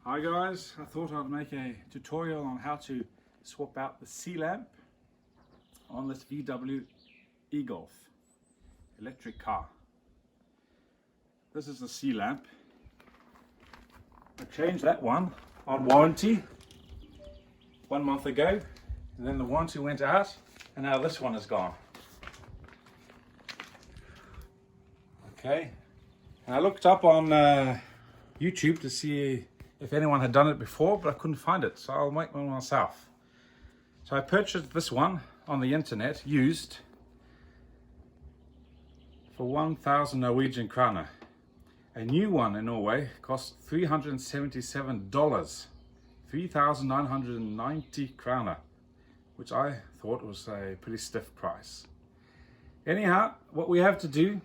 Hi guys, I thought I'd make a tutorial on how to swap out the C-lamp on this VW e-Golf electric car. This is the C-lamp. I changed that one on warranty 1 month ago, and then the warranty went out and now this one is gone. Okay, and I looked up on YouTube to see if anyone had done it before, but I couldn't find it, so I'll make one myself. So I purchased this one on the internet, used, for 1,000 Norwegian kroner. A new one in Norway costs $377, 3,990 kroner, which I thought was a pretty stiff price. Anyhow, what we have to do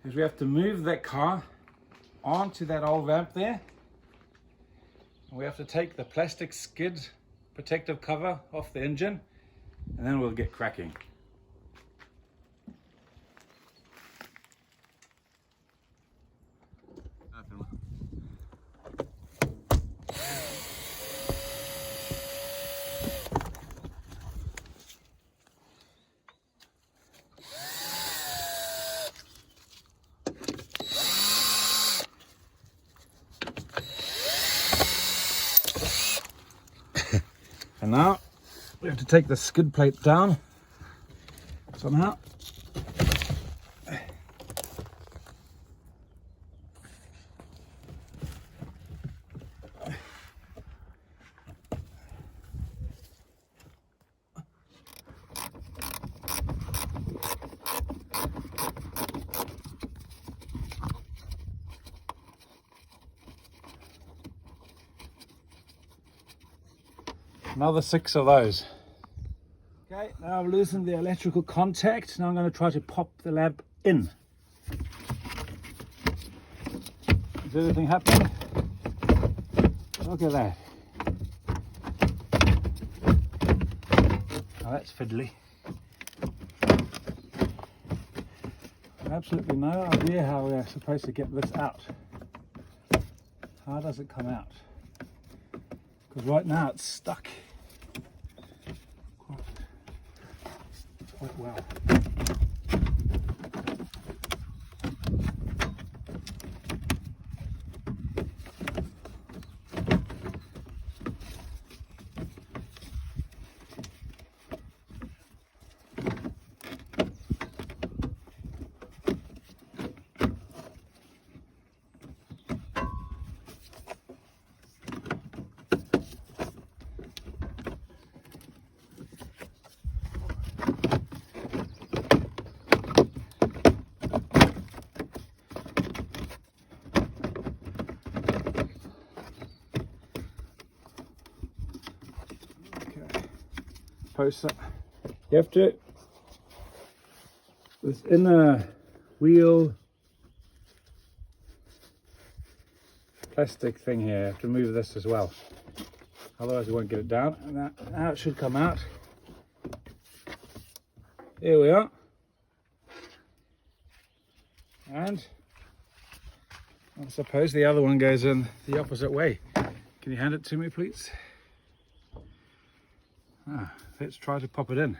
is we have to move that car onto that old lamp there. We have to take the plastic skid protective cover off the engine, and then we'll get cracking. And now we have to take the skid plate down somehow. Another 6 of those. Okay, now I've loosened the electrical contact. Now I'm going to try to pop the lamp in. Is anything happening? Look at that. Now that's fiddly. Absolutely no idea how we're supposed to get this out. How does it come out? Because right now it's stuck quite well. Post you have to, this inner wheel plastic thing here, you have to move this as well, otherwise you won't get it down. And now it should come out. Here we are. And I suppose the other one goes in the opposite way. Can you hand it to me, please? Let's try to pop it in.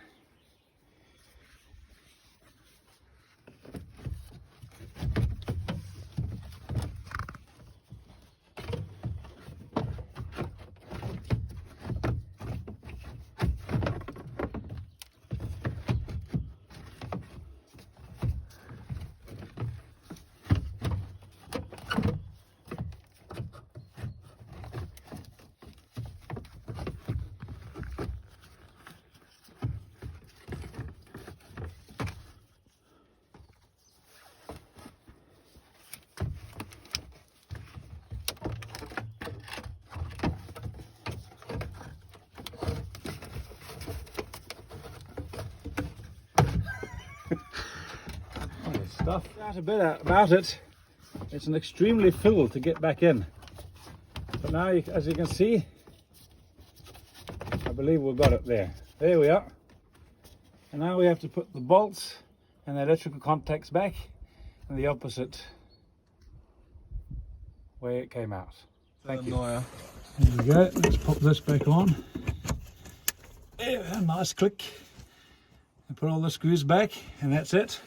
Stuff out a bit about it. It's an extremely fiddle to get back in, but now as you can see, I believe we've got it there. There we are. And now we have to put the bolts and the electrical contacts back in the opposite way it came out. Thank you. There we go. Let's pop this back on. There, a nice click. And put all the screws back, and that's it.